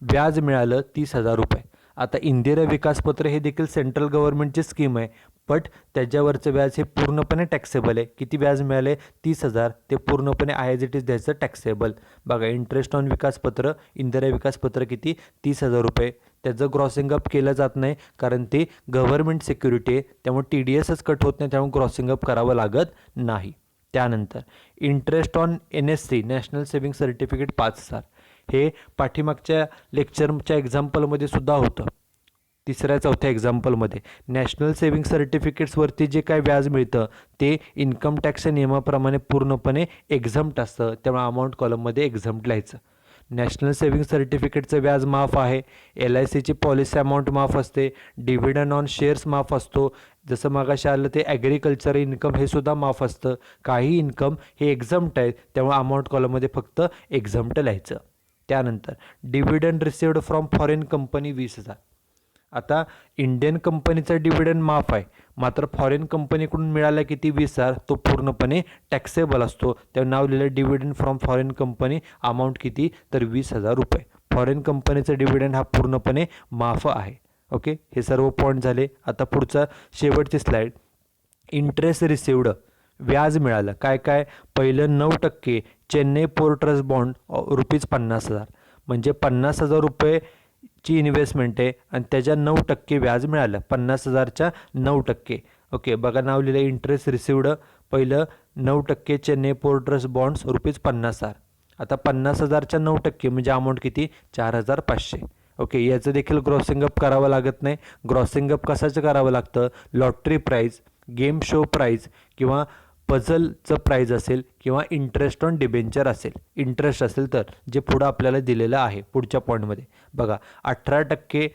व्याज मिळालं 30,000 रुपये. आता इंदिरा विकास पत्र हे देखील सेंट्रल गव्हर्नमेंटची स्कीम आहे, बट त्याच्यावरचं व्याज हे पूर्णपणे टॅक्सेबल आहे. किती व्याज मिळाले, 30,000, ते पूर्णपणे ॲज इट इज द्यायचं टॅक्सेबल. बघा, इंटरेस्ट ऑन विकासपत्र, इंदिरा विकासपत्र किती, 30,000 रुपये. त्याचं ग्रॉसिंग अप केलं जात नाही, कारण ते गव्हर्नमेंट सिक्युरिटी आहे, त्यामुळे TDSच कट होत नाही, त्यामुळे ग्रॉसिंग अप करावं लागत नाही. त्यानंतर interest on NSC national saving certificate 5,000. हे पाठीमागच्या लेक्चरच्या एक्झाम्पलमध्ये सुद्धा होतं. तिसऱ्या चौथ्या एक्झाम्पलमध्ये नॅशनल सेव्हिंग सर्टिफिकेट्सवरती जे काय व्याज मिळतं ते इन्कम टॅक्सच्या नियमाप्रमाणे पूर्णपणे एक्झम्प्ट असतं, त्यामुळे अमाऊंट कॉलममध्ये एक्झम्प्ट लिहायचं. नॅशनल सेव्हिंग सर्टिफिकेटचं व्याज माफ आहे, LICची पॉलिसी अमाऊंट माफ असते, डिव्हिडंड ऑन शेअर्स माफ असतो, जसं मगाशी आलं ते ॲग्रिकल्चर इन्कम हे सुद्धा माफ असतं. काही इन्कम हे एक्झम्प्ट आहे, त्यामुळे अमाऊंट कॉलममध्ये फक्त एक्झम्प्ट लिहायचं. त्यानंतर dividend received from foreign company 20,000. आता इंडियन कंपनीचा डिव्हिडंड माफ आहे, मात्र फॉरेन कंपनीकडून मिळाला किती 20,000, तो पूर्णपणे टॅक्सेबल असतो. त्यावर नाव लिहिलं dividend from foreign company, amount किती तर 20,000 रुपये. फॉरेन कंपनीचा डिव्हिडंड हा पूर्णपणे माफ आहे. ओके, हे सर्व पॉईंट झाले. आता पुढचा शेवटची स्लाईड, इंटरेस्ट रिसिव्ड, व्याज मिळालं काय काय. पहिलं 9% चेन्नई पोर्ट ट्रस्ट बॉन्ड ₹50,000, म्हणजे 50,000 रुपयेची इन्व्हेस्टमेंट आहे आणि त्याच्या 9% व्याज मिळालं, 50,000च्या 9%. ओके, बघा नाव लिहिलं इंटरेस्ट रिसिव्ड, पहिलं 9% चेन्नई पोर्ट ट्रस्ट बॉन्ड्स ₹50,000. आता 50,000च्या 9% म्हणजे अमाऊंट किती 4,500. ओके, याचं देखील ग्रॉसिंग अप करावं लागत नाही. ग्रॉसिंग अप कशाचं करावं लागतं, lottery prize, game show prize किंवा पझलचं प्राईज असेल किंवा इंटरेस्ट ऑन डिबेंचर असेल, इंटरेस्ट असेल तर, जे पुढं आपल्याला दिलेलं आहे पुढच्या पॉईंटमध्ये. बघा 18%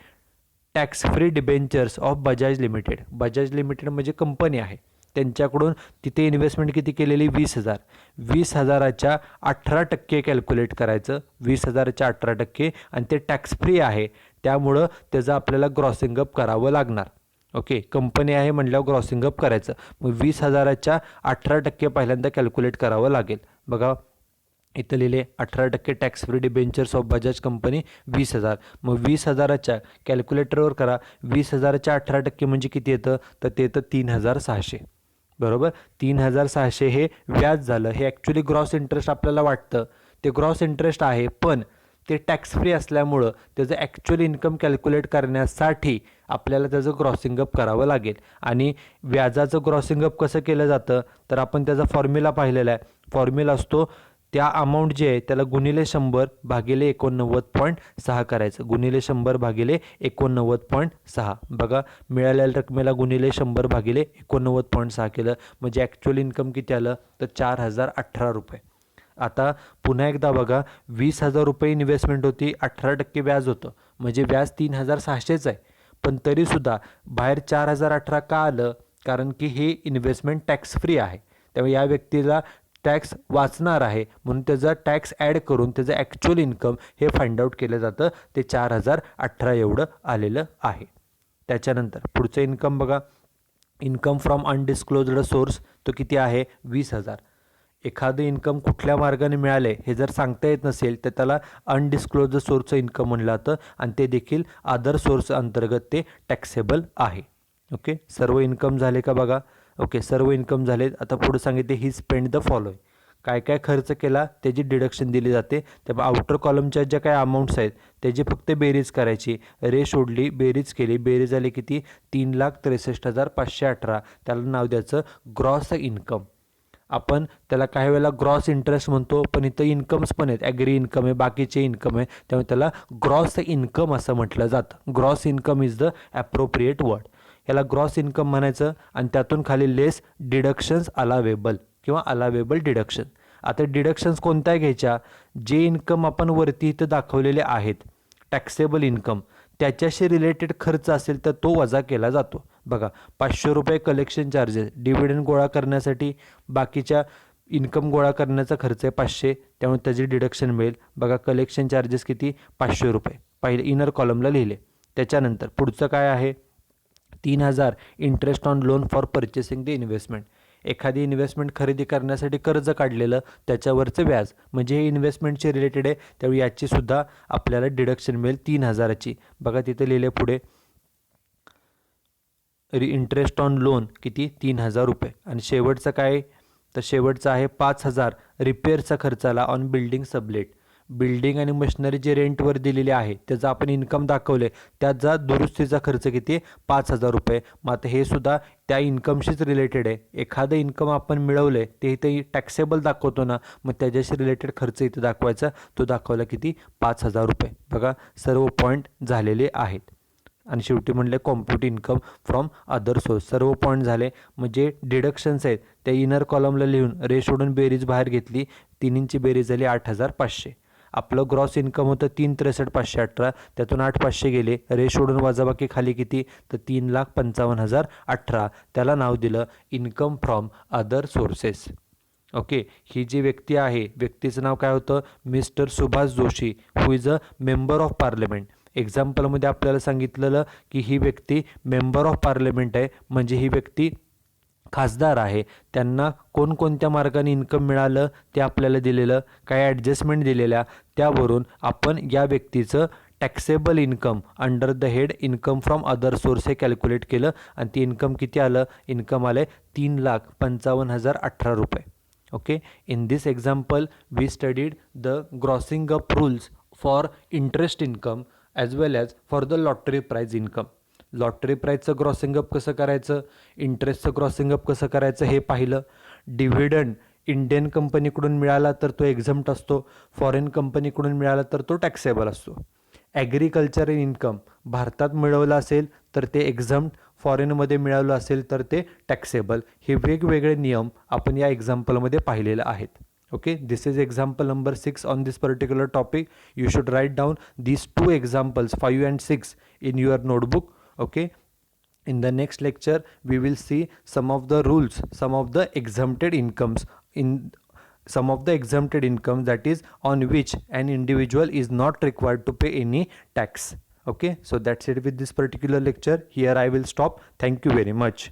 tax free debentures of Bajaj limited. Bajaj limited म्हणजे कंपनी आहे, त्यांच्याकडून तिथे इन्व्हेस्टमेंट किती केलेली 20,000. 20,000च्या 18% कॅल्क्युलेट करायचं, 20,000च्या 18%, आणि ते टॅक्स फ्री आहे, त्यामुळं त्याचं आपल्याला ग्रॉसिंग अप करावं लागणार. ओके, कंपनी आहे म्हटल्यावर ग्रॉसिंग अप करायचं. मग 20,000च्या 18% पहिल्यांदा कॅल्क्युलेट करावं लागेल. बघा इथं लिहिले 18% tax free debentures of Bajaj company 20,000. मग 20,000च्या कॅल्क्युलेटरवर करा, 20,000च्या 18% म्हणजे किती येतं तर ते येतं 3,600. बरोबर, 3,600 हे व्याज झालं. हे ॲक्च्युली ग्रॉस इंटरेस्ट आपल्याला वाटतं, ते ग्रॉस इंटरेस्ट आहे, पण ते टॅक्स फ्री असल्यामुळं त्याचं ॲक्च्युअल इन्कम कॅल्क्युलेट करण्यासाठी आपल्याला त्याचं ग्रॉसिंग अप करावं लागेल. आणि व्याजाचं ग्रॉसिंग अप कसं केलं जातं तर आपण त्याचा फॉर्म्युला पाहिलेला आहे. फॉर्म्युला असतो त्या अमाऊंट जे आहे त्याला गुणिले 100 भागिले 89.6 करायचं, गुणिले 100 भागिले 89.6. बघा मिळालेल्या रकमेला गुणिले 100 भागिले 89.6 केलं म्हणजे ॲक्च्युअल इन्कम किती आलं तर 4,018 रुपये. आता पुन्हा एकदा बघा, 20,000 रुपये इन्व्हेस्टमेंट होती, 18% व्याज होतं, म्हणजे व्याज 3,600च आहे, पण तरीसुद्धा बाहेर 4,018 का आलं, कारण की हे इन्व्हेस्टमेंट टॅक्स फ्री आहे, त्यामुळे या व्यक्तीला टॅक्स वाचणार आहे, म्हणून त्याचा टॅक्स ॲड करून त्याचं ॲक्च्युअल इन्कम हे फाइंड आउट केलं जातं, ते 4,018 एवढं आलेलं आहे. त्याच्यानंतर पुढचं इन्कम बघा, इन्कम फ्रॉम अनडिस्क्लोज्ड सोर्स, तो किती आहे 20,000. एखादं इन्कम कुठल्या मार्गाने मिळाले हे जर सांगता येत नसेल तर त्याला अनडिस्क्लोज्ड सोर्सचं इन्कम म्हणलं जातं, आणि ते देखील अदर सोर्स अंतर्गत ते टॅक्सेबल आहे. ओके, सर्व इन्कम झाले का बघा. ओके, सर्व इन्कम झाले. आता पुढे सांगितले ही स्पेंड द फॉलोइंग, काय काय खर्च केला त्याची डिडक्शन दिली जाते. तेव्हा आउटर कॉलमच्या ज्या काय अमाऊंट्स आहेत त्याची फक्त बेरीज करायची, रेश ओढली, बेरीज केली, बेरीज झाली किती 3,63,518. त्याला नाव द्यायचं ग्रॉस इन्कम. आपण त्याला काही वेळेला ग्रॉस इंटरेस्ट म्हणतो, पण इथं इन्कम्स पण आहेत, ॲग्री इन्कम आहे, बाकीचे इन्कम आहे, त्यामुळे त्याला ग्रॉस इन्कम असं म्हटलं जातं. Gross income is the appropriate word. याला ग्रॉस इन्कम म्हणायचं, आणि त्यातून खाली लेस डिडक्शन्स अलावेबल किंवा अलावेबल डिडक्शन. आता डिडक्शन्स कोणत्या घ्यायच्या, जे इन्कम आपण वरती इथं दाखवलेले आहेत टॅक्सेबल इन्कम, त्याच्याशी रिलेटेड खर्च असेल तर तो वजा केला जातो. बघा 500 रुपये कलेक्शन चार्जेस, डिव्हिडंड गोळा करण्यासाठी, बाकीच्या इन्कम गोळा करण्याचा खर्च आहे 500, त्यामुळे त्याची डिडक्शन मिळेल. बघा कलेक्शन चार्जेस किती 500 रुपये, पहिले इनर कॉलमला लिहिले. त्याच्यानंतर पुढचं काय आहे 3,000 interest on loan for purchasing the investment. एखादी इन्व्हेस्टमेंट खरेदी करण्यासाठी कर्ज काढलेलं त्याच्यावरचं व्याज, म्हणजे हे इन्व्हेस्टमेंटचे रिलेटेड आहे, त्यावेळी याचीसुद्धा आपल्याला डिडक्शन मिळेल 3,000ची. बघा तिथे लिहिले पुढे इंटरेस्ट ऑन लोन किती 3,000 रुपये. आणि शेवटचं काय तर शेवटचं आहे 5,000 रिपेअरचा खर्चाला ऑन बिल्डिंग सबलेट. बिल्डिंग आणि मशिनरी जे रेंटवर दिलेले आहे त्याचा आपण इन्कम दाखवले, त्याचा दुरुस्तीचा खर्च किती 5,000 रुपये. मग आता हे सुद्धा त्या इन्कमशीच रिलेटेड आहे. एखादं इन्कम आपण मिळवले ते इथे टॅक्सेबल दाखवतो ना, मग त्याच्याशी रिलेटेड खर्च इथं दाखवायचा, तो दाखवला किती 5,000 रुपये. बघा सर्व पॉईंट झालेले आहेत. आणि शेवटी म्हणले compute income from other source. सर्व पॉईंट झाले. म्हणजे डिडक्शन्स आहेत त्या इनर कॉलमला लिहून रे सोडून बेरीज बाहेर घेतली. तिन्हींची बेरीज झाली 8,500. आपलं ग्रॉस इन्कम होतं 3,63,518, त्यातून 8,500 गेले, रे सोडून वजाबाकी खाली किती तर 3,55,018. त्याला नाव दिलं income from other sources. Okay, ही जी व्यक्ती आहे व्यक्तीचं नाव काय होतं mister Subhash Joshi, who is a member of parliament. एक्झाम्पलमध्ये आपल्याला सांगितलेलं की ही व्यक्ती मेंबर ऑफ पार्लमेंट आहे, म्हणजे ही व्यक्ती खासदार आहे. त्यांना कोणकोणत्या मार्गाने इन्कम मिळालं ते आपल्याला दिलेलं, काही ॲडजस्टमेंट दिलेल्या, त्यावरून आपण या व्यक्तीचं taxable income under the head income from other source हे कॅल्क्युलेट केलं आणि ती इन्कम किती आलं, इन्कम आलं 3,55,018 रुपये. Okay, in this example we studied the grossing up rules for interest income as well as for the lottery prize income. Lottery प्राईजचं crossing up कसं करायचं, इंटरेस्टचं क्रॉसिंग अप कसं करायचं हे पाहिलं. डिव्हिडंड इंडियन कंपनीकडून मिळाला तर तो एक्झम्प्ट असतो, फॉरेन कंपनीकडून मिळाला तर तो टॅक्सेबल असतो. ॲग्रिकल्चरल इन्कम भारतात मिळवलं असेल तर ते एक्झम्प्ट, फॉरेनमध्ये मिळवलं असेल तर ते टॅक्सेबल. हे वेगवेगळे नियम आपण या एक्झाम्पलमध्ये पाहिलेले आहेत. Okay, this is example number 6 on this particular topic. You should write down these two examples 5 and 6 in your notebook. Okay, in the next lecture we will see some of the rules, some of the exempted incomes, in some of the exempted income that is on which an individual is not required to pay any tax. Okay, so that's it with this particular lecture. Here I will stop. Thank you very much.